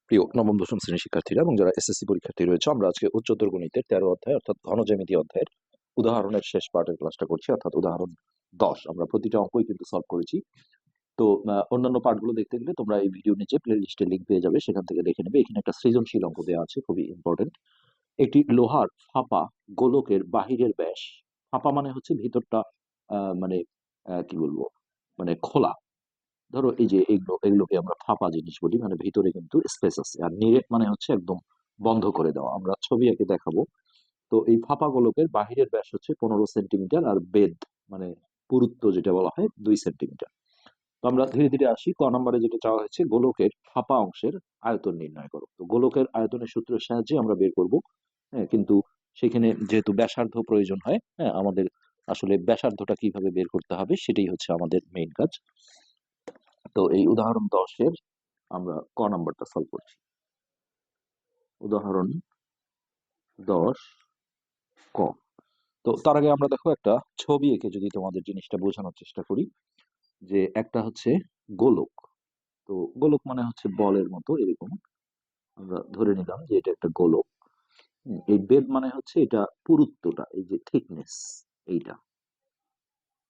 প্রিয় নবম দশম শ্রেণীর শিক্ষার্থীরা এবং যারা এসএসসি পরীক্ষার্থী রয়েছে, আমরা আজকে উচ্চতর গণিতের 13 অধ্যায় অর্থাৎ ঘনজ্যামিতি অধ্যায়ের উদাহরণের শেষ পার্টের ক্লাসটা করছি, অর্থাৎ উদাহরণ 10। আমরা প্রতিটা অঙ্কই কিন্তু সলভ করেছি। তো অন্যান্য পার্টগুলো দেখতে গেলে তোমরা এই ভিডিও নিচে প্লে লিস্টে লিঙ্ক পেয়ে যাবে, সেখান থেকে দেখে নেবে। এখানে একটা সৃজনশীল অঙ্ক দেওয়া আছে, খুবই ইম্পর্টেন্ট। একটি লোহার ফাঁপা গোলকের বাহিরের ব্যাস, ফাঁপা মানে হচ্ছে ভিতরটা মানে কি বলবো, মানে খোলা। ধরো এই যে এগুলোকে আমরা ফাঁপা জিনিস বলি, মানে ভিতরে কিন্তু স্পেস আছে। আর নিরেট মানে হচ্ছে একদম বন্ধ করে দেওয়া। আমরা ছবি এঁকে দেখাবো। তো এই ফাঁপা গোলকের বাহিরের ব্যাস হচ্ছে 15 সেন্টিমিটার, আর বেদ মানে পুরুত্ব যেটা বলা হয় 2 সেন্টিমিটার। তো আমরা ধীরে ধীরে আসি। ক নম্বরে যেটা চাওয়া হয়েছে, গোলকের ফাঁপা অংশের আয়তন নির্ণয় করো। তো গোলকের আয়তনের সূত্রের সাহায্যে আমরা বের করব। হ্যাঁ, কিন্তু সেখানে যেহেতু ব্যাসার্ধ প্রয়োজন হয়, হ্যাঁ, আমাদের আসলে ব্যাসার্ধটা কিভাবে বের করতে হবে সেটাই হচ্ছে আমাদের মেইন কাজ। তো এই উদাহরণ 10-এর আমরা ক নাম্বারটা সলভ করছি। উদাহরণ 10 ক। তো তার আগে আমরা দেখো একটা ছবি এঁকে যদি তোমাদের জিনিসটা বোঝানোর চেষ্টা করি, যে একটা হচ্ছে গোলক। তো গোলক মানে হচ্ছে বলের মতো এরকম। আমরা ধরে নিলাম যে এটা একটা গোলক। এই বেদ মানে হচ্ছে এটা পুরুত্বটা, এই যে থিকনেস, এইটা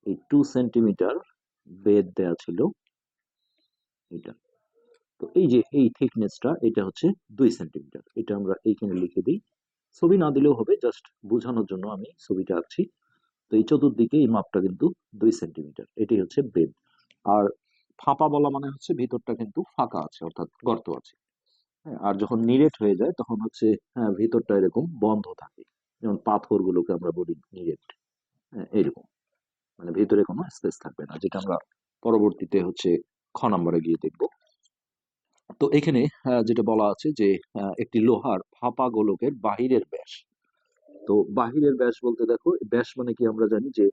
এই 2 সেন্টিমিটার বেদ দেয়া ছিল এটা। তো এই যে এই থিকনেসটা, এটা হচ্ছে 2 সেন্টিমিটার। এটা আমরা এইখানে লিখে দিই। ছবি না দিলেও হবে, জাস্ট বোঝানোর জন্য আমি ছবিটা আঁকছি। তো এই চতুর্দিকে এই মাপটা কিন্তু 2 সেন্টিমিটার, এটাই হচ্ছে বেদ। আর ফাঁপা বলা মানে হচ্ছে ভিতরটা কিন্তু ফাঁকা আছে, অর্থাৎ গর্ত আছে। হ্যাঁ, আর যখন নিরেট হয়ে যায় তখন হচ্ছে, হ্যাঁ, ভিতরটা এরকম বন্ধ থাকে। যেমন পাথর গুলোকে আমরা বলি নিরেট। হ্যাঁ, এরকম, মানে ভিতরে কোনো স্পেস থাকবে না, যেটা আমরা পরবর্তীতে হচ্ছে খ নম্বরে গিয়ে দেখবো। তো এখানে যেটা বলা আছে যে একটি লোহার ফাঁপা গোলকের বাহিরের ব্যাস। তো বাহিরের ব্যাস বলতে দেখো, ব্যাস মানে কি আমরা জানি যে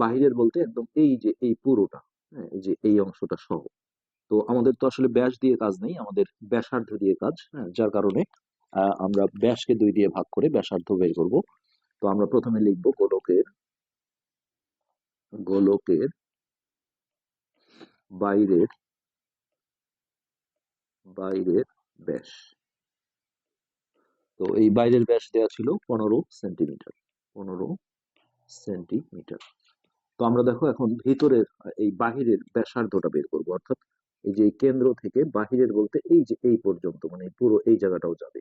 বাহিরের বলতে একদম এই যে এই পুরোটা, হ্যাঁ, এই যে এই অংশটা সহ। তো আমাদের তো আসলে ব্যাস দিয়ে কাজ নেই, আমাদের ব্যাসার্ধ দিয়ে কাজ। হ্যাঁ, যার কারণে আমরা ব্যাসকে 2 দিয়ে ভাগ করে ব্যাসার্ধ বের করব। তো আমরা প্রথমে লিখবো গোলকের গোলকের বাইরের বাইরের ব্যাস। তো এই বাইরের ব্যাস দেওয়া ছিল 15 সেন্টিমিটার। 15 সেন্টিমিটার। তো আমরা দেখো এখন ভিতরের এই বাহিরের ব্যাসার্ধটা বের করবো, অর্থাৎ এই যে কেন্দ্র থেকে বাহিরের বলতে এই যে এই পর্যন্ত, মানে পুরো এই জায়গাটাও যাবে।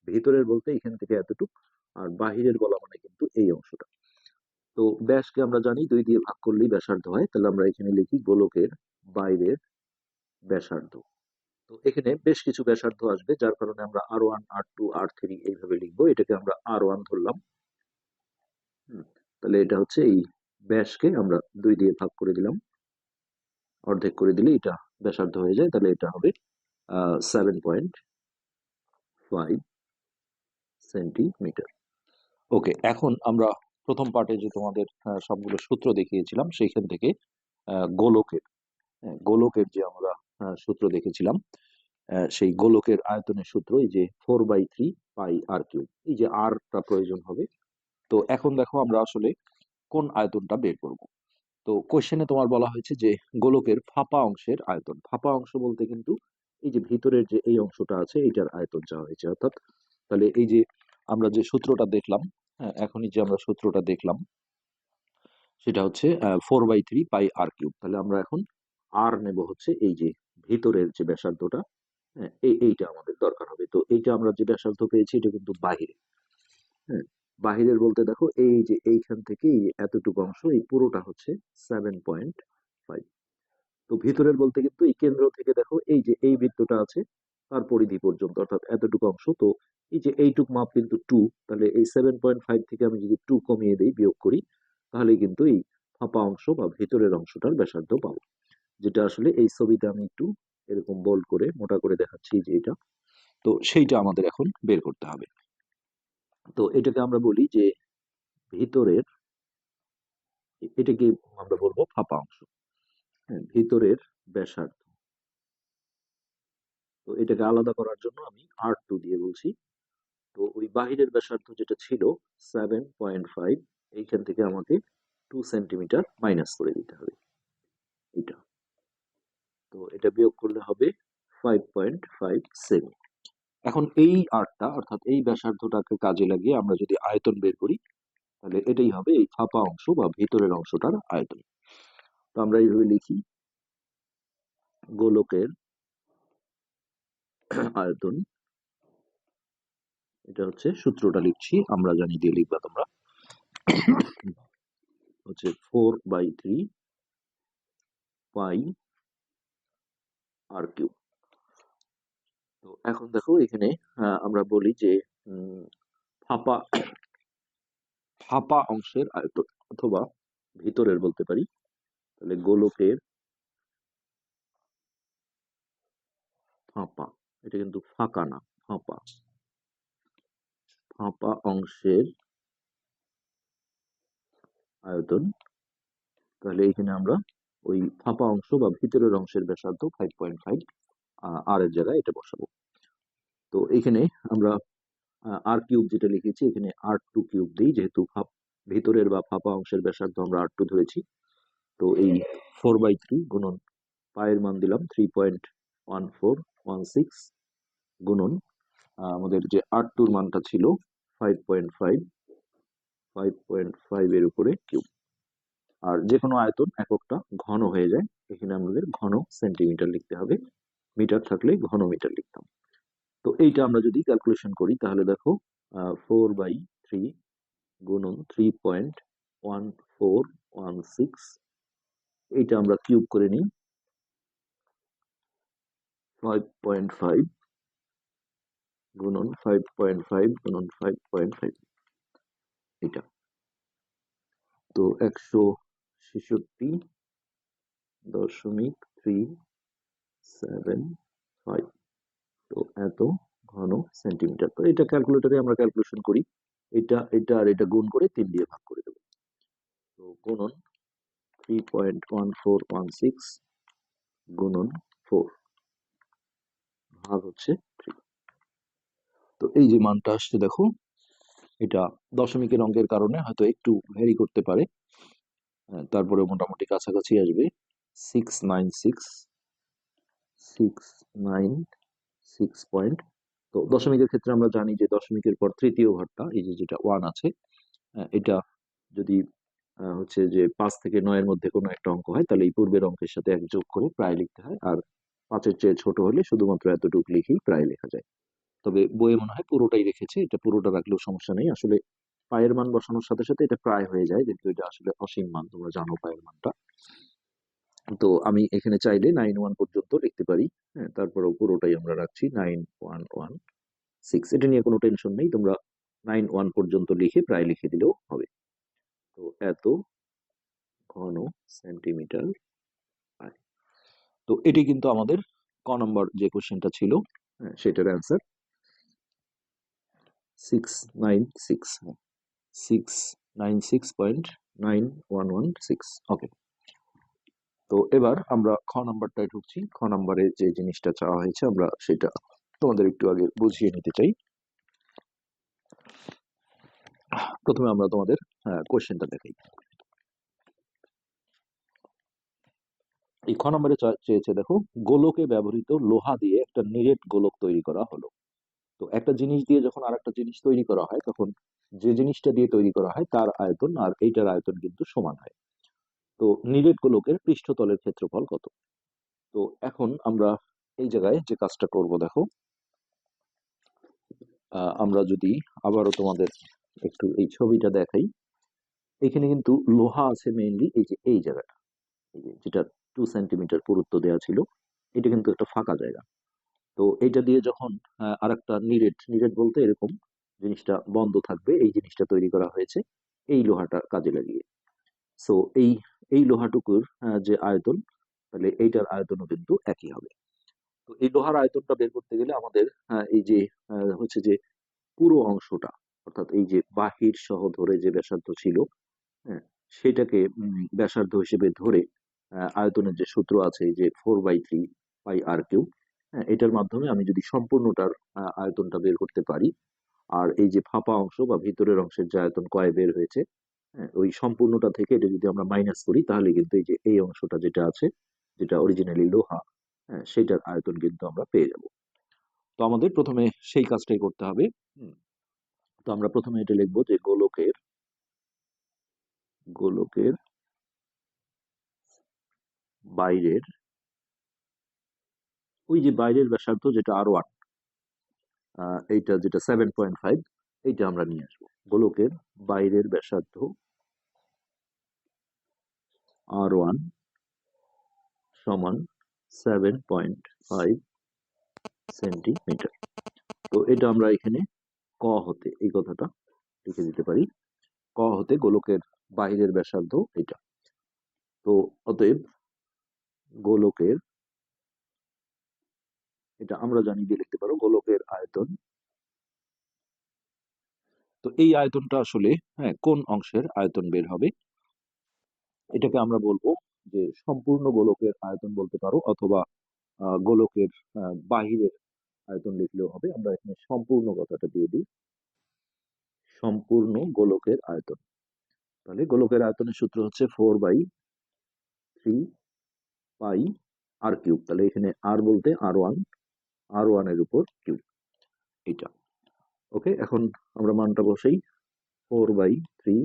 ভিতরের বলতে এখান থেকে এতটুকু, আর বাহিরের বলা মানে কিন্তু এই অংশটা। তো ব্যাসকে আমরা জানি 2 দিয়ে ভাগ করলেই ব্যাসার্ধ হয়, তাহলে আমরা এখানে লিখি গোলকের বাইরের ব্যাসার্ধ। তো এখানে বেশ কিছু ব্যাসার্ধ আসবে, যার কারণে আমরা R1 R2 R3 এইভাবে লিখবো। এটাকে আমরা R1 ধরলাম। তাহলে এটা হচ্ছে এই ব্যাসকে আমরা 2 দিয়ে ভাগ করে দিলাম, অর্ধেক করে দিলে এটা ব্যাসার্ধ হয়ে যায়। তাহলে এটা হবে 7.5 সেন্টিমিটার। ওকে, এখন আমরা প্রথম পার্টে যে তোমাদের সবগুলো সূত্র দেখিয়েছিলাম সেইখান থেকে গোলকের, গোলকের যে আমরা সূত্র দেখেছিলাম, সেই গোলকের আয়তনের সূত্র এই যে 4/3 পাই r কিউব। এই যে আরটা প্রয়োজন হবে। তো এখন দেখো আমরা আসলে কোন আয়তনটা বের করব। তো কোশ্চেনে তোমার বলা হয়েছে যে গোলকের ফাঁপা অংশের আয়তন। ফাঁপা অংশ বলতে কিন্তু এই যে ভিতরের যে এই অংশটা আছে এইটার আয়তন চাওয়া হয়েছে। অর্থাৎ তাহলে এই যে আমরা যে সূত্রটা দেখলাম, হ্যাঁ, এখনই যে আমরা সূত্রটা দেখলাম সেটা হচ্ছে 4/3 পাই r কিউব। তাহলে আমরা এখন আর নেব হচ্ছে এই যে ভিতরের যে ব্যাসার্ধটা, হ্যাঁ, এইটা আমাদের দরকার হবে। তো এইটা আমরা যে ব্যাসার্ধ পেয়েছি এটা কিন্তু বাহিরে। হ্যাঁ, বাহিরের বলতে দেখো এই যে এইখান থেকে এই এতটুকু অংশ, এই পুরোটা হচ্ছে 7.5। তো ভিতরের বলতে কিন্তু এই কেন্দ্র থেকে দেখো এই যে এই বৃত্তটা আছে তার পরিধি পর্যন্ত, অর্থাৎ এতটুকু অংশ। তো এই যে এইটুক মাপ কিন্তু 2, তাহলে এই 7.5 থেকে আমি যদি 2 কমিয়ে দিই, বিয়োগ করি, তাহলে কিন্তু এই ফাঁপা অংশ বা ভিতরের অংশটার ব্যাসার্ধ পাবো। যেটা আসলে এই ছবিতে আমি একটু এরকম বোল্ড করে মোটা করে দেখাচ্ছি যে এটা। তো সেইটা আমাদের এখন বের করতে হবে। তো এটাকে আমরা বলি যে ভিতরের, এটাকে আমরা বলবো ফাঁপা অংশ। হ্যাঁ, ভিতরের ব্যাসার্ধ। তো এটাকে আলাদা করার জন্য আমি R2 দিয়ে বলছি। তো ওই বাহিরের ব্যাসার্ধ যেটা ছিল 7.5, এইখান থেকে আমাকে 2 সেন্টিমিটার মাইনাস করে দিতে হবে এটা। তো এটা বিয়োগ করলে হবে 5.5 সেমি। এখন এই আর্টটা অর্থাৎ এই ব্যাসার্ধটাকে কাজে লাগিয়ে আমরা যদি আয়তন বের করি, তাহলে এটাই হবে এই ফাঁপা অংশ বা ভিতরের অংশটার আয়তন। তো আমরা এইভাবে লিখি, গোলকের আয়তন, এটা হচ্ছে সূত্রটা লিখছি, আমরা জানি দিয়ে লিখবা তোমরা, হচ্ছে 4/3 পাই আর কিউব। তো এখন দেখো এখানে আমরা বলি যে ফাঁপা ফাঁপা অংশের আয়তন, অথবা ভিতরের বলতে পারি। তাহলে গোলকের ফাঁপা, এটা কিন্তু ফাঁকা না, ফাঁপা, ফাঁপা অংশের আয়তন। তাহলে এখানে আমরা ওই ফাঁপা অংশ বা ভিতরের অংশের ব্যাসার্ধ 5.5, আর এর জায়গায় এটা বসাবো। তো এখানে আমরা আর কিউব যেটা লিখেছি, এখানে r2 কিউব দিই, যেহেতু ভিতরের বা ফাঁপা অংশের ব্যাসার্ধ আমরা r2 ধরেছি। তো এই 4/3 গুণন পায়ের মান দিলাম 3.1416 গুণন আমাদের যে r2 মানটা ছিল 5.5, 5.5 এর উপরে কিউব। আর যে কোনো আয়তন এককটা ঘন হয়ে যায়, এখানে আমাদের ঘন সেন্টিমিটার লিখতে হবে, মিটার থাকলে ঘন মিটার লিখতাম। তো এইটা আমরা যদি ক্যালকুলেশন করি, তাহলে দেখো 4/3 গুণন 3.1416, এইটা আমরা কিউব করে নিই, 5.5 গুণন 5.5 গুণন 5.5, এটা তো 166.375, তো এত ঘন সেন্টিমিটার। তো এটা ক্যালকুলেটরে আমরা ক্যালকুলেশন করি, এটা এটা আর এটা গুণ করে 3 দিয়ে ভাগ করে দেবো। তো গুণন 3.1416 গুণন 4 ভাগ হচ্ছে 3। তো এই যে মানটা আসছে দেখো, এটা দশমিকের অঙ্কের কারণে হয়তো একটু ভ্যারি করতে পারে, তারপরে মোটামুটি কাছাকাছি আসবে। 696 পয়েন্ট। তো দশমিকের ক্ষেত্রে আমরা জানি যে দশমিকের পর তৃতীয় ঘরটা, এই যে যেটা 1 আছে, এটা যদি হচ্ছে যে 5 থেকে 9 এর মধ্যে কোনো একটা অঙ্ক হয়, তাহলে এই পূর্বের অঙ্কের সাথে 1 যোগ করে প্রায় লিখতে হয়, আর 5-এর চেয়ে ছোট হলে শুধুমাত্র এতটুকু লিখেই প্রায় লেখা যায়। তবে বইয়ে মনে হয় পুরোটাই রেখেছে, এটা পুরোটা রাখলেও সমস্যা নেই। আসলে পায়ের মান বসানোর সাথে সাথে এটা প্রায় হয়ে যায়, কিন্তু এটা আসলে অসীম মান, তোমরা জানো পায়ের মানটা। তো আমি এখানে চাইলে 9.1 পর্যন্ত লিখতে পারি, হ্যাঁ, তারপরেও পুরোটাই আমরা রাখছি 9116। এটা নিয়ে কোনো টেনশন নেই, তোমরা 9.1 পর্যন্ত লিখে প্রায় লিখে দিলেও হবে। তো এত ঘন সেন্টিমিটার আয়। তো এটি কিন্তু আমাদের ক নম্বর যে কোশ্চেনটা ছিল, সেটার অ্যান্সার 696, 696.9116। ওকে, তো এবার আমরা খ নাম্বারটায় ঢুকছি। খ নাম্বারে যে জিনিসটা চাওয়া হয়েছে আমরা সেটা তোমাদের একটু আগে বুঝিয়ে নিতে চাই। প্রথমে আমরা তোমাদের কোশ্চেনটা দেখাই। এই খ নম্বরে চেয়েছে দেখো, গোলকে ব্যবহৃত লোহা দিয়ে একটা নিরেট গোলক তৈরি করা হলো। তো একটা জিনিস দিয়ে যখন আর একটা জিনিস তৈরি করা হয়, তখন যে জিনিসটা দিয়ে তৈরি করা হয় তার আয়তন আর এইটার আয়তন কিন্তু সমান হয়। তো নিরেট গোলকের পৃষ্ঠতলের ক্ষেত্রফল কত? তো এখন আমরা এই জায়গায় যে কাজটা করব দেখো, আমরা যদি আবারও তোমাদের একটু এই ছবিটা দেখাই, এখানে কিন্তু লোহা আছে মেইনলি এই যে এই জায়গাটা, এই যে যেটা 2 সেন্টিমিটার পুরুত্ব দেওয়া ছিল, এটা কিন্তু একটা ফাঁকা জায়গা। তো এইটা দিয়ে যখন আরেকটা নিরেট, নিরেট বলতে এরকম জিনিসটা বন্ধ থাকবে, এই জিনিসটা তৈরি করা হয়েছে এই লোহাটা কাজে লাগিয়ে। সো এই এই লোহাটুকুর যে আয়তন, তাহলে এইটার আয়তনও কিন্তু একই হবে। তো এই লোহার আয়তনটা বের করতে গেলে আমাদের এই যে হচ্ছে যে পুরো অংশটা, অর্থাৎ এই যে বাহির সহ ধরে যে ব্যাসার্ধ ছিল, হ্যাঁ, সেটাকে ব্যাসার্ধ হিসেবে ধরে আয়তনের যে সূত্র আছে, এই যে 4/3 পাই আর কিউব, হ্যাঁ, এটার মাধ্যমে আমি যদি সম্পূর্ণটার আয়তনটা বের করতে পারি, আর এই যে ফাঁপা অংশ বা ভিতরের অংশের যে আয়তন কয় বের হয়েছে, হ্যাঁ, ওই সম্পূর্ণটা থেকে এটা যদি আমরা মাইনাস করি, তাহলে কিন্তু এই যে এই অংশটা যেটা আছে, যেটা অরিজিনালি লোহা, হ্যাঁ, সেটার আয়তন কিন্তু আমরা পেয়ে যাব। তো আমাদের প্রথমে সেই কাজটাই করতে হবে। তো আমরা প্রথমে এটা লিখবো যে গোলকের বাইরের, ওই যে বাইরের ব্যাসার্ধ যেটা R1, এইটা যেটা 7.5, এইটা আমরা নিয়ে আসবো। গোলকের বাইরের ব্যাসার্ধ R1 সমান 7.5 সেন্টিমিটার। তো এটা আমরা এখানে ক হতে এই কথাটা লিখে দিতে পারি। ক হতে গোলকের বাইরের ব্যাসার্ধ এটা। তো অতএব গোলকের, এটা আমরা জানি দিয়ে লিখতে পারো গোলকের আয়তন। তো এই আয়তনটা আসলে, হ্যাঁ, কোন অংশের আয়তন বের হবে, এটাকে আমরা বলবো যে সম্পূর্ণ গোলকের আয়তন বলতে পারো, অথবা গোলকের বাহিরের আয়তন লিখলেও হবে। আমরা এখানে সম্পূর্ণ কথাটা দিয়ে দিই, সম্পূর্ণ গোলকের আয়তন। তাহলে গোলকের আয়তনের সূত্র হচ্ছে 4/3 পাই r কিউব। তাহলে এখানে আর বলতে R1 এর উপর কিউব, এটা। ওকে, এখন আমরা মানটা বসাই। 4/3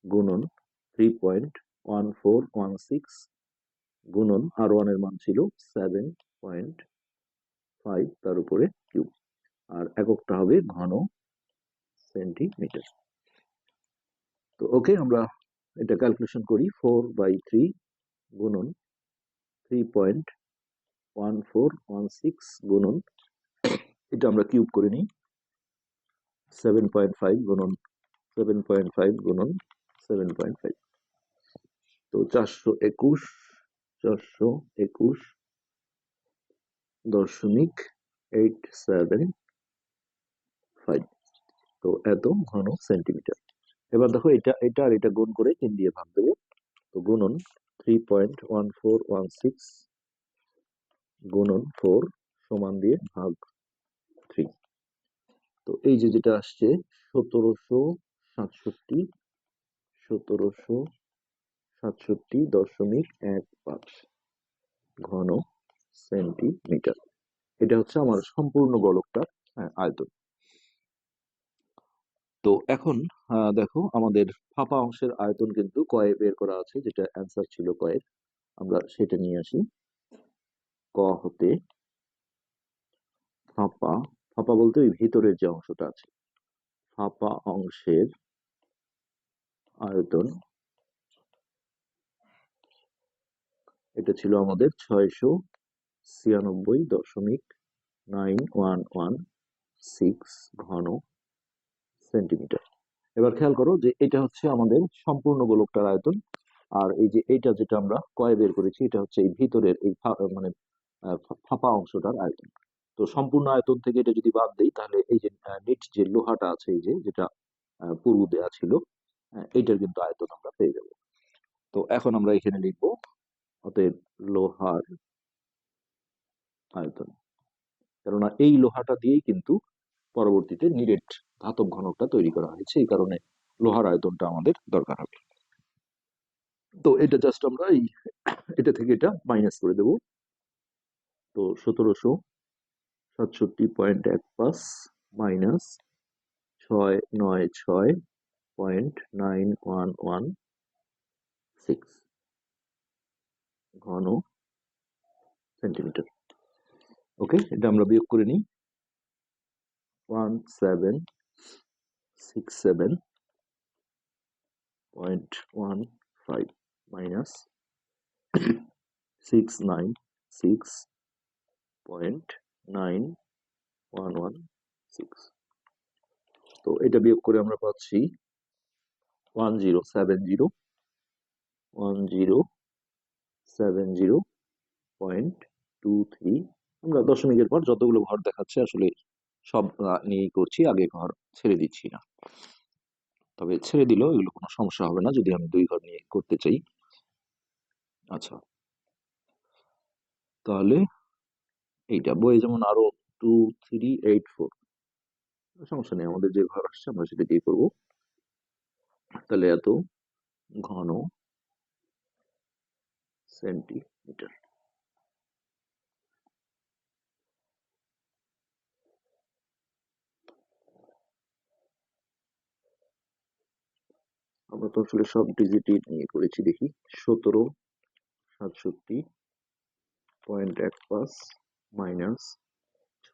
গুণন 3.1416 গুণন R1 এর মান ছিল 7.5, তার উপরে কিউব, আর এককটা হবে ঘন সেন্টিমিটার। তো ওকে, আমরা এটা ক্যালকুলেশন করি। 4/3 গুণন 3.1416 গুণন, এটা আমরা কিউব করে নিই, 7.5 গুণন 7.5 গুণন 7.5, তো 421.875, তো এত ঘন সেন্টিমিটার। এবার দেখো এটা এটা আর এটা গুণ করে 3 দিয়ে ভাগ দেবো। তো গুণন 3.1416 গুণন 4 সমান দিয়ে ভাগ 3। তো এই যে যেটা আসছে 1767 1767.15 ঘন সেন্টিমিটার। এটা হচ্ছে আমার সম্পূর্ণ গোলকটার আয়তন। তো এখন দেখো আমাদের ফাঁপা অংশের আয়তন কিন্তু কয়ে বের করা আছে, যেটা অ্যান্সার ছিল কয়ের। আমরা সেটা নিয়ে আসি। ক হতে ফাঁপা, ফাঁপা বলতে ওই ভিতরের যে অংশটা আছে, ফাঁপা অংশের আয়তন, এটা ছিল আমাদের 696.9116 ঘন সেন্টিমিটার। এবার খেয়াল করো যে এটা হচ্ছে আমাদের সম্পূর্ণ গোলকটার আয়তন, আর এই যে এইটা যেটা আমরা কয়ে বের করেছি, এটা হচ্ছে এই ভিতরের এই মানে ফাঁপা অংশটার আয়তন। তো সম্পূর্ণ আয়তন থেকে এটা যদি বাদ দেই, তাহলে এই যে নিট যে লোহাটা আছে, এই যে যেটা পূর্ব দেয়া ছিল, এইটার কিন্তু আয়তন আমরা পেয়ে যাব। তো এখন আমরা এখানে লিখবো অতএব লোহার আয়তন, কেননা এই লোহাটা দিয়েই কিন্তু পরবর্তীতে নিরেট ধাতব ঘনকটা তৈরি করা হয়েছে, এই কারণে লোহার আয়তনটা আমাদের দরকার হবে। তো এটা জাস্ট আমরা এই এটা থেকে এটা মাইনাস করে দেব। তো 1767.15 মাইনাস 696.9116 ঘন সেন্টিমিটার। ওকে, এটা আমরা বিয়োগ করে নিই। 1767.15 মাইনাস 696.9116, তো এটা বিয়োগ করে আমরা পাচ্ছি 1070.23। আমরা দশমিকের পর যতগুলো ঘর দেখাচ্ছে আসলে সব নিয়েই করছি, আগে ঘর ছেড়ে দিচ্ছি না। তবে ছেড়ে দিলেও এগুলো কোনো সমস্যা হবে না যদি আমি 2 ঘর নিয়ে করতে চাই। আচ্ছা, তাহলে এইটা বইয়ে যেমন আরো 2384, সমস্যা নেই, আমাদের যে ঘর আসছে আমরা সেটা দিয়ে করবো। তাহলে এত ঘন সেন্টিমিটার। আমরা তো আসলে সব ডিজিটই নিয়ে করেছি, দেখি 1767.15 মাইনাস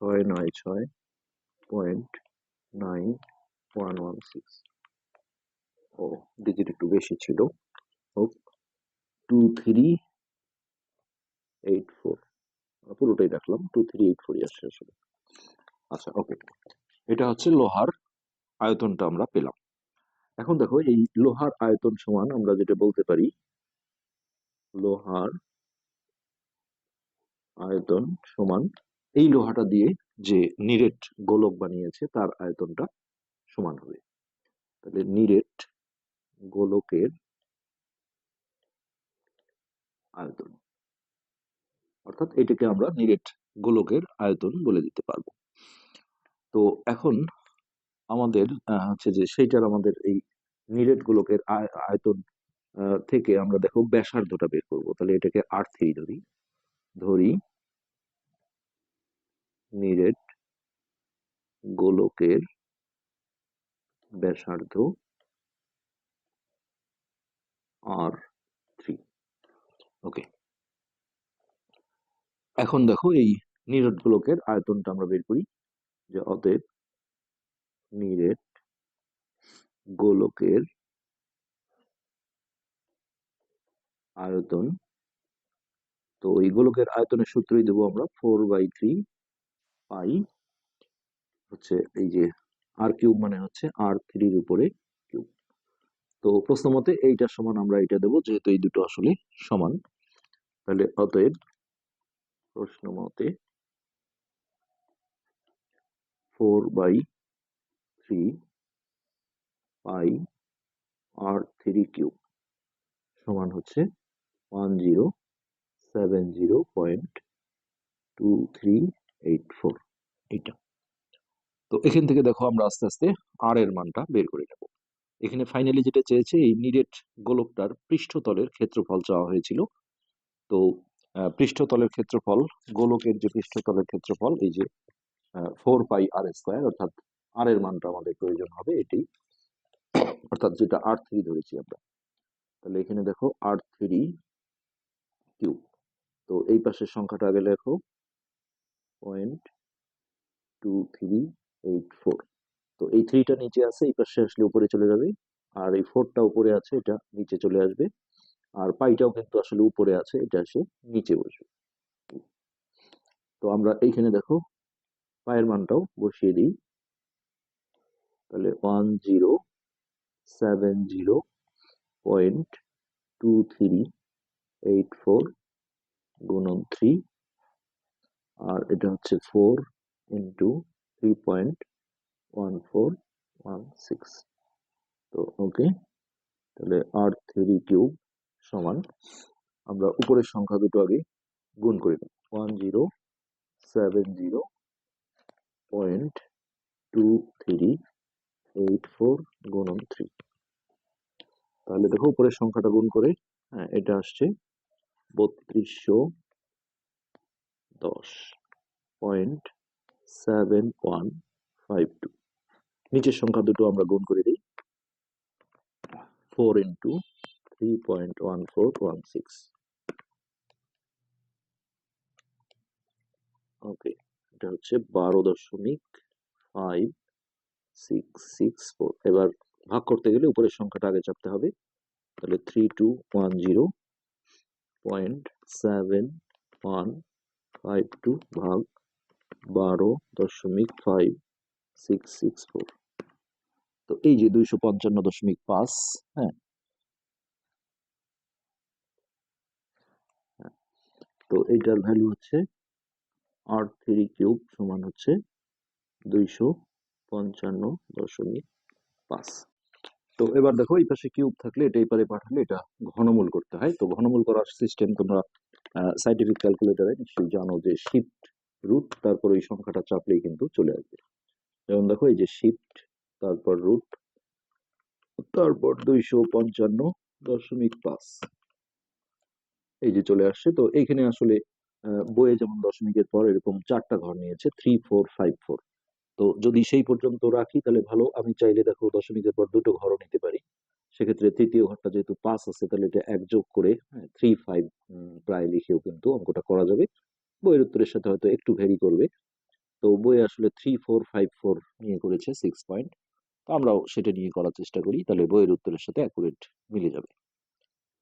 696.9116। ও, ডিজিট একটু বেশি ছিল। ও, 2384, পুরোটাই রাখলাম, 2384 আসছে আসলে। আচ্ছা, ওকে, এটা হচ্ছে লোহার আয়তনটা আমরা পেলাম। এখন দেখো, এই লোহার আয়তন সমান আমরা যেটা বলতে পারি, লোহার আয়তন সমান এই লোহাটা দিয়ে যে নিরেট গোলক বানিয়েছে তার আয়তনটা সমান হবে। তাহলে নিরেট গোলকের আয়তন, অর্থাৎ এটাকে আমরা নিরেট গোলকের আয়তন বলে দিতে পারবো। তো এখন আমাদের হচ্ছে যে সেইটার আমাদের এই নিরেট গোলকের আয়তন থেকে আমরা দেখো ব্যাসার্ধটা বের করবো। তাহলে এটাকে R3 ধরি, নিরেট গোলকের ব্যাসার্ধ R3। ওকে, এখন দেখো এই নিরেট গোলকের আয়তনটা আমরা বের করি, যে অতএব নিরেট গোলকের আয়তন, তো এই গোলকের আয়তনের সূত্রই দেবো আমরা 4/3 পাই হচ্ছে এই যে R³ মানে হচ্ছে R3 উপরে কিউব। তো প্রশ্ন মতে এইটার সমান আমরা এটা দেবো, যেহেতু এই দুটো আসলে সমান। তাহলে অতএব প্রশ্ন মতে 4/3 পাই R3³ সমান হচ্ছে 1070.2384, এইটা। তো এখান থেকে দেখো আমরা আস্তে আস্তে আর এর মানটা বের করে নেব। এখানে ফাইনালি যেটা চেয়েছে, এই নিরেট গোলকটার পৃষ্ঠতলের ক্ষেত্রফল চাওয়া হয়েছিল। তো পৃষ্ঠতলের ক্ষেত্রফল, গোলকের যে পৃষ্ঠতলের ক্ষেত্রফল, এই যে 4πr², অর্থাৎ আর এর মানটা আমাদের প্রয়োজন হবে এটি, অর্থাৎ যেটা R3 ধরেছি আমরা। তাহলে এখানে দেখো R3³। তো এই পাশের সংখ্যাটা আগে লেখো, 0.2384। তো এই 3টা নিচে আছে, এই পাশে আসলে উপরে চলে যাবে, আর এই 4টা উপরে আছে, এটা নিচে চলে আসবে, আর পাইটাও কিন্তু আসলে উপরে আছে, এটা এসে নিচে বসবে। তো আমরা এইখানে দেখো পায়ের মানটাও বসিয়ে দিই। তাহলে 1070.2384 গুণন 3, আর এটা হচ্ছে 4 ইন্টু 3.1416। তো ওকে, তাহলে R3³ সমান, আমরা উপরের সংখ্যা দুটো আগে গুণ করে নিই, 1070.2384 গুণন 3। তাহলে দেখো উপরের সংখ্যাটা গুণ করে, হ্যাঁ, এটা আসছে 3210.7152। নিচের সংখ্যা দুটো আমরা গুণ করে দিই, 4 ইন্টু 3.1416। ওকে, এটা হচ্ছে 12.5664। এবার ভাগ করতে গেলে উপরের সংখ্যাটা আগে চাপতে হবে। তাহলে 3210.7152 ভাগ 12.5664। তো এই যে 255.5, হ্যাঁ, তো এইটার ভ্যালু হচ্ছে R3³ সমান হচ্ছে 255.5। তো এবার দেখো এই পাশে কিউব থাকলে এটা এই পারে পাঠালে এটা ঘনমূল করতে হয়। তো ঘনমূল করার সিস্টেম তোমরা সাইন্টিফিক ক্যালকুলেটরে নিশ্চয়ই জানো, যে শিফট রুট তারপর এই সংখ্যাটা চাপলেই কিন্তু চলে আসবে। যেমন দেখো এই যে শিফট, তারপর রুট, তারপর 255.5, এই যে চলে আসছে। তো এইখানে আসলে বইয়ে যেমন দশমিকের পর এরকম 4টা ঘর নিয়েছে, 3454। তো যদি সেই পর্যন্ত রাখি তাহলে ভালো, আমি চাইলে দেখো দশমিকের পর দুটো ঘরও নিতে পারি, সেক্ষেত্রে তৃতীয় ঘরটা যেহেতু 5 আছে, তাহলে এটা এক যোগ করে 3, 5 প্রায় লিখেও কিন্তু অঙ্কটা করা যাবে। বইয়ের উত্তরের সাথে হয়তো একটু ভেরি করবে। তো বইয়ে আসলে 3, 4, 5, 4 নিয়ে করেছে 6 পয়েন্ট। তো আমরাও সেটা নিয়ে করার চেষ্টা করি, তাহলে বইয়ের উত্তরের সাথে অ্যাকুরেট মিলে যাবে।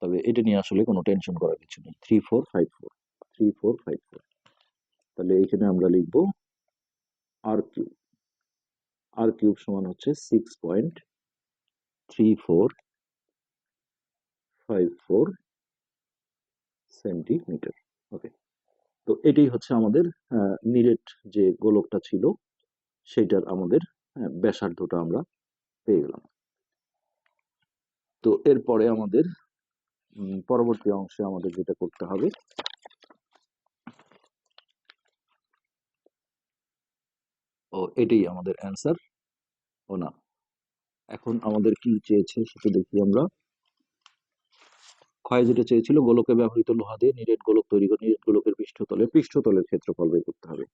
তবে এটা নিয়ে আসলে কোনো টেনশন করার কিছু নেই। 3, 4, 5, 4, 3, 4, 5, 4। তাহলে এখানে আমরা লিখবো আর কিউব। আর কিউব সমান হচ্ছে 6.3454 সেন্টিমিটার। ওকে, তো এটাই হচ্ছে আমাদের নিরেট যে গোলকটা ছিল সেটার আমাদের ব্যাসার্ধটা আমরা পেয়ে গেলাম। তো এরপরে আমাদের পরবর্তী অংশে আমাদের যেটা করতে হবে, এটাই আমাদের অ্যান্সার। ও না, এখন আমাদের কি চেয়েছে সেটা দেখি আমরা। ক্ষয় যেটা চেয়েছিল, গোলকে ব্যবহৃত লোহা দিয়ে নিরেট গোলক তৈরি করে নিরেট গোলকের পৃষ্ঠতলের ক্ষেত্রফল বের করতে হবে।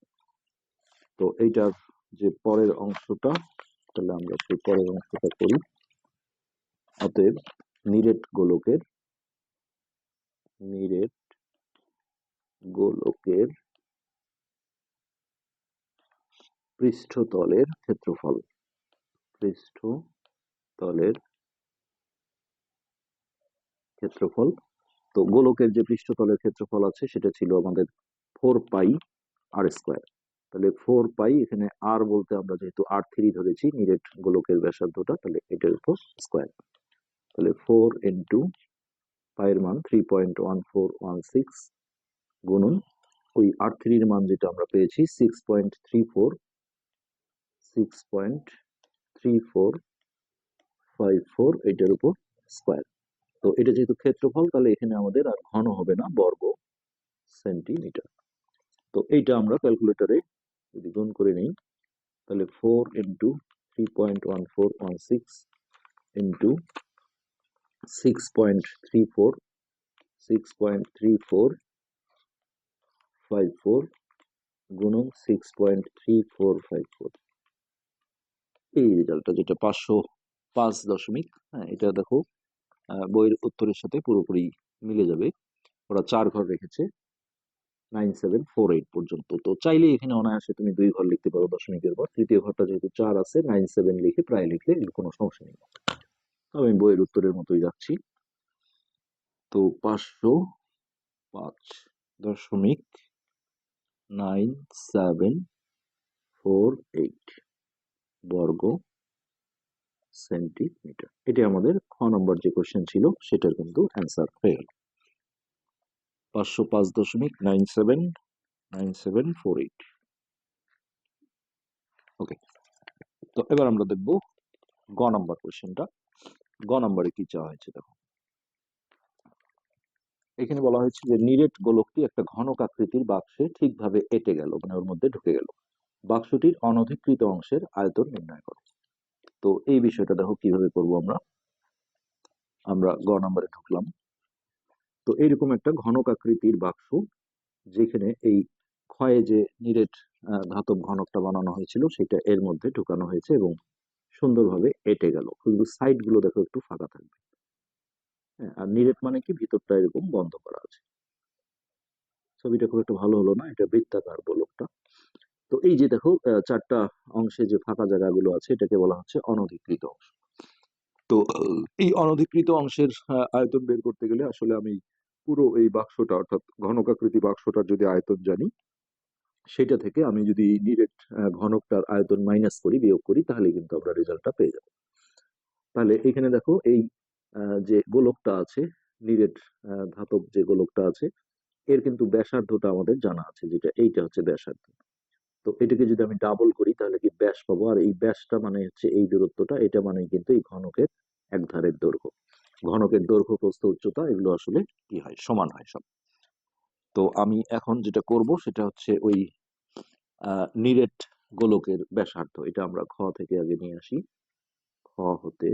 তো এইটার যে পরের অংশটা, তাহলে আমরা সেই পরের অংশটা করি। অতএব নিরেট গোলকের পৃষ্ঠতলের ক্ষেত্রফল। তো গোলকের যে পৃষ্ঠতলের ক্ষেত্রফল আছে সেটা ছিল আমাদের 4πr²। তাহলে 4π, এখানে আর বলতে আমরা যেহেতু R3 ধরেছি নিরেট গোলকের ব্যাসার্ধটা, তাহলে এটার উপর স্কোয়ার। তাহলে 4 × পায়ের মান 3.1416 গুণন ওই R3 এর মান যেটা আমরা পেয়েছি 6.34 এটার উপর স্কোয়ার। তো এটা যেহেতু ক্ষেত্রফল, তাহলে এখানে আমাদের আর ঘন হবে না, বর্গ সেন্টিমিটার। তো এইটা আমরা ক্যালকুলেটরে যদি গুণ করে নেই, তাহলে 4 × 3.1416 ইন্টু 6.34 গুণন 6.3454, এই রেজাল্টটা যেটা 505 এটা দেখো বইয়ের উত্তরের সাথে পুরোপুরি মিলে যাবে। ওরা 4 ঘর রেখেছে 9748 পর্যন্ত। তো চাইলে এখানে অনায়াসে তুমি 2 ঘর লিখতে পারো দশমিকের পর। তৃতীয় ঘরটা যেহেতু 4 আছে, 97 লিখে প্রায় লিখলে এর কোনো সমস্যা নেই। আমি বইয়ের উত্তরের মতোই যাচ্ছি। তো 505.9748 বর্গ সেন্টিমিটার। এটা আমাদের খ নম্বর যে কোশ্চেন ছিল সেটার কিন্তু অ্যান্সার হয়ে গেল। 505.979748। ওকে, তো এবার আমরা দেখবো গ নম্বর কোশ্চেনটা। গ নম্বরে কি চাওয়া হয়েছে দেখো। এখানে বলা হয়েছে যে নিরেট গোলকটি একটা ঘনক আকৃতির বাক্সে ঠিকভাবে এঁটে গেল, মানে ওর মধ্যে ঢুকে গেল। বাক্সটির অনধিকৃত অংশের আয়তন নির্ণয় করো। তো এই বিষয়টা দেখো কিভাবে করবো আমরা। আমরা গ নম্বরে ঢুকলাম। তো এইরকম একটা ঘনক আকৃতির বাক্স, যেখানে এই ক্ষয়ে যে নিরেট ধাতব ঘনকটা বানানো হয়েছিল সেটা এর মধ্যে ঢুকানো হয়েছে এবং সুন্দরভাবে এঁটে গেল। শুধু সাইড গুলো দেখো একটু ফাঁকা থাকবে। হ্যাঁ, আর নিরেট মানে কি, ভিতরটা এরকম বন্ধ করা আছে। ছবিটা খুব একটা ভালো হলো না, এটা বৃত্তাকার গোলকটা। তো এই যে দেখো 4টা অংশে যে ফাঁকা জায়গাগুলো আছে এটাকে বলা হচ্ছে অনধিকৃত অংশ। তো এই অনধিকৃত অংশের আয়তন বের করতে গেলে আসলে আমি পুরো এই বাক্সটা, অর্থাৎ ঘনকাকৃতি বাক্সটার যদি আয়তন জানি, সেটা থেকে আমি যদি নিরেট ঘনকটার আয়তন মাইনাস করি, বিয়োগ করি, তাহলে কিন্তু আমরা রেজাল্টটা পেয়ে যাবো। তাহলে এখানে দেখো এই যে গোলকটা আছে, নিরেট ধাতব যে গোলকটা আছে, এর কিন্তু ব্যাসার্ধটা আমাদের জানা আছে, যেটা এইটা হচ্ছে ব্যাসার্ধ। তো এটাকে যদি আমি ডাবল করি তাহলে কি ব্যাস পাবো, আর এই ব্যাসটা মানে হচ্ছে এই দূরত্বটা, এটা মানে কিন্তু এই ঘনকের এক ধারের দৈর্ঘ্য। ঘনকের দৈর্ঘ্য, প্রস্থ, উচ্চতা এগুলো আসলে কি হয়, সমান হয় সব। তো আমি এখন যেটা করব সেটা হচ্ছে ওই নিরেট গোলকের ব্যাসার্ধ, এটা আমরা খ থেকে আগে নিয়ে আসি। খ হতে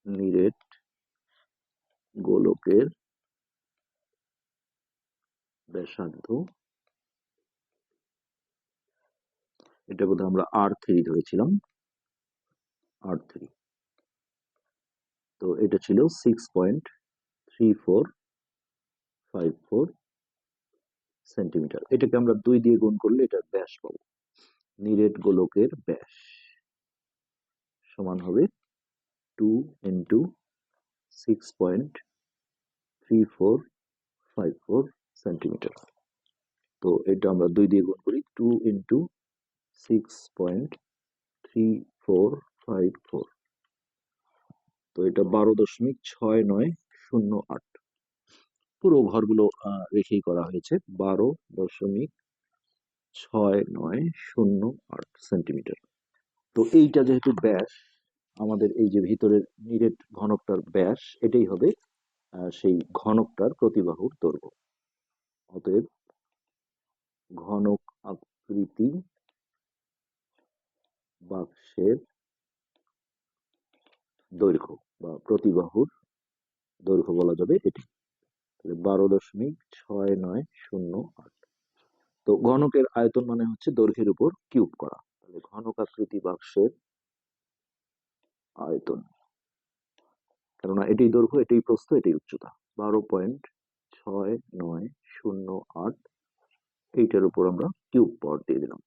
নিরেট গোলকের ব্যাসার্ধ, এটা বোধহয় আমরা R3 ধরেছিলাম, R3। তো এটা ছিল 6.3454 সেন্টিমিটার। এটাকে আমরা 2 দিয়ে গুণ করলে এটার ব্যাস পাবো। নিরেট গোলকের ব্যাস সমান হবে 2 ইন্টু 6.3454 সেন্টিমিটার। তো এটা আমরা 2 দিয়ে গুণ করি, 2 ইন্টু 6.3454। তো এটা 12.6908। পুরো ঘরগুলো রেখেই করা হয়েছে। 12.6908 সেন্টিমিটার। তো এইটা যেহেতু ব্যাস, আমাদের এই যে ভিতরের নিরেট ঘনকটার ব্যাস, এটাই হবে সেই ঘনকটার প্রতিবাহুর দৈর্ঘ্য। অতএব ঘনক আকৃতি বাক্সের দৈর্ঘ্য বা প্রতিবাহুর দৈর্ঘ্য বলা যাবে এটি। 12.6908। তো ঘনকের আয়তন মানে হচ্ছে দৈর্ঘ্যের উপর কিউব করা। তাহলে ঘনক আকৃতি বাক্সের আয়তন, কেননা এটাই দৈর্ঘ্য, এটাই প্রস্থ, এটাই উচ্চতা। 12.6908, এইটার উপর আমরা কিউব পাওয়ার দিয়ে দিলাম।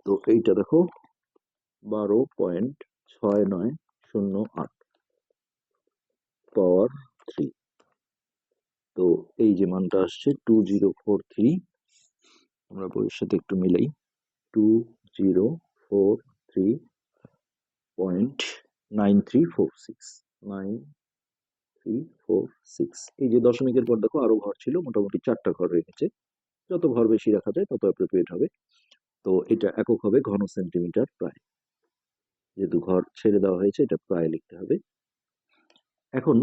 তো এইটা দেখো 12.6908 পাওয়ার 3। তো এই যে মানটা আসছে 2043, আমরা বইয়ের সাথে একটু মিলাই। 2043.9346 এই যে দশমিকের পর দেখো আরো ঘর ছিল, মোটামুটি 4টা ঘর রেখেছে। যত ঘর বেশি রাখা যায় তত অ্যাপ্রোপ্রিয়েট হবে। তো এটা একক হবে ঘন সেন্টিমিটার প্রায়, যেহেতু ঘর ছেড়ে দেওয়া হয়েছে এটা প্রায় লিখতে হবে। এখন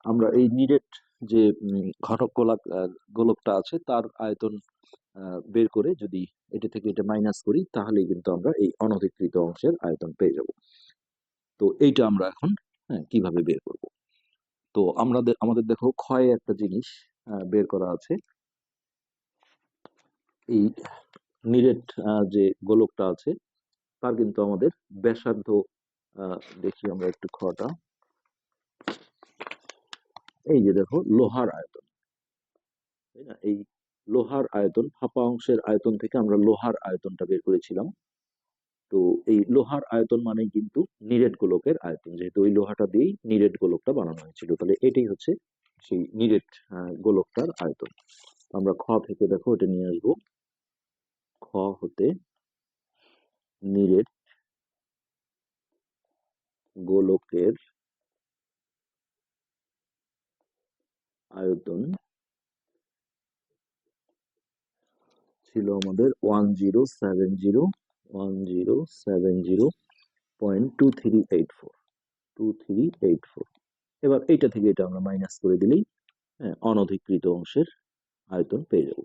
আমরা এই নিরেট যে ঘনক গোলকটা আছে তার আয়তন বের করে যদি এটা থেকে এটা মাইনাস করি, তাহলেই কিন্তু আমরা এই অনধিকৃত অংশের আয়তন পেয়ে যাব। তো এইটা আমরা এখন কিভাবে বের করব। তো আমাদের দেখো ক্ষয়ে একটা জিনিস বের করা আছে। এই নিরেট যে গোলকটা আছে তার কিন্তু আমাদের ব্যাসার্ধ, দেখি আমরা একটু ক্ষটা। এই যে দেখো লোহার আয়তন, তাই না? এই লোহার আয়তন, ফাঁপা অংশের আয়তন থেকে আমরা লোহার আয়তনটা বের করেছিলাম। তো এই লোহার আয়তন মানে কিন্তু নিরেট গোলকের আয়তন, যেহেতু ওই লোহাটা দিয়েই নিরেট গোলকটা বানানো হয়েছিল। তাহলে এটাই হচ্ছে সেই নিরেট গোলকটার আয়তন। আমরা খ থেকে দেখো এটা নিয়ে আসবো। খ হতে নিরেট গোলকের আয়তন ছিল আমাদের 1070.2384। এবার এইটা থেকে এটা আমরা মাইনাস করে দিলেই অনধিকৃত অংশের আয়তন পেয়ে যাব।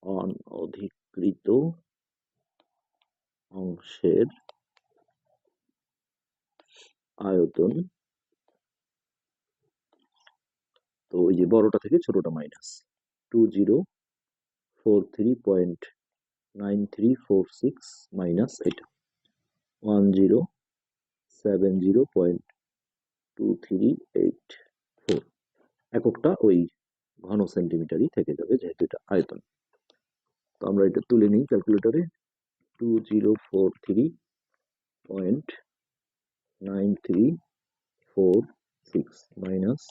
অনধিকৃত অংশের আয়তন, তো ওই যে বড়টা থেকে ছোটটা মাইনাস, 2043.9346 মাইনাস এটা 1070.2384। এককটা ওই ঘন সেন্টিমিটারই থেকে যাবে যেহেতু এটা আয়তন। তো আমরা এটা তুলে নিই ক্যালকুলেটরে। 2043.9346 মাইনাস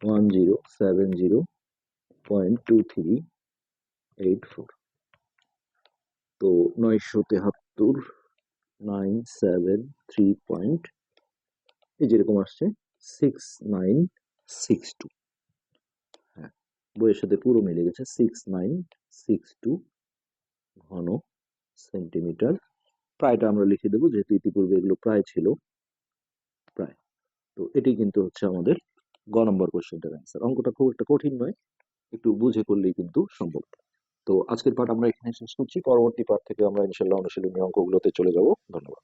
1070.2384। তো 973, 973 পয়েন্ট এই যেরকম আসছে 6962। হ্যাঁ, বইয়ের সাথে পুরো মিলে গেছে, 6962 ঘন সেন্টিমিটার। প্রায়টা আমরা লিখে দেবো যেহেতু ইতিপূর্বে এগুলো প্রায় ছিল, প্রায়। তো এটি কিন্তু হচ্ছে আমাদের গ নম্বর কোশ্চেনটার অ্যান্সার। অঙ্কটা খুব একটা কঠিন নয়, একটু বুঝে করলেই কিন্তু সম্ভব। তো আজকের পাঠ আমরা এখানে শেষ করছি। পরবর্তী পাঠ থেকে আমরা ইনশাল্লাহ অনুশীলনী অঙ্কগুলোতে চলে যাব। ধন্যবাদ।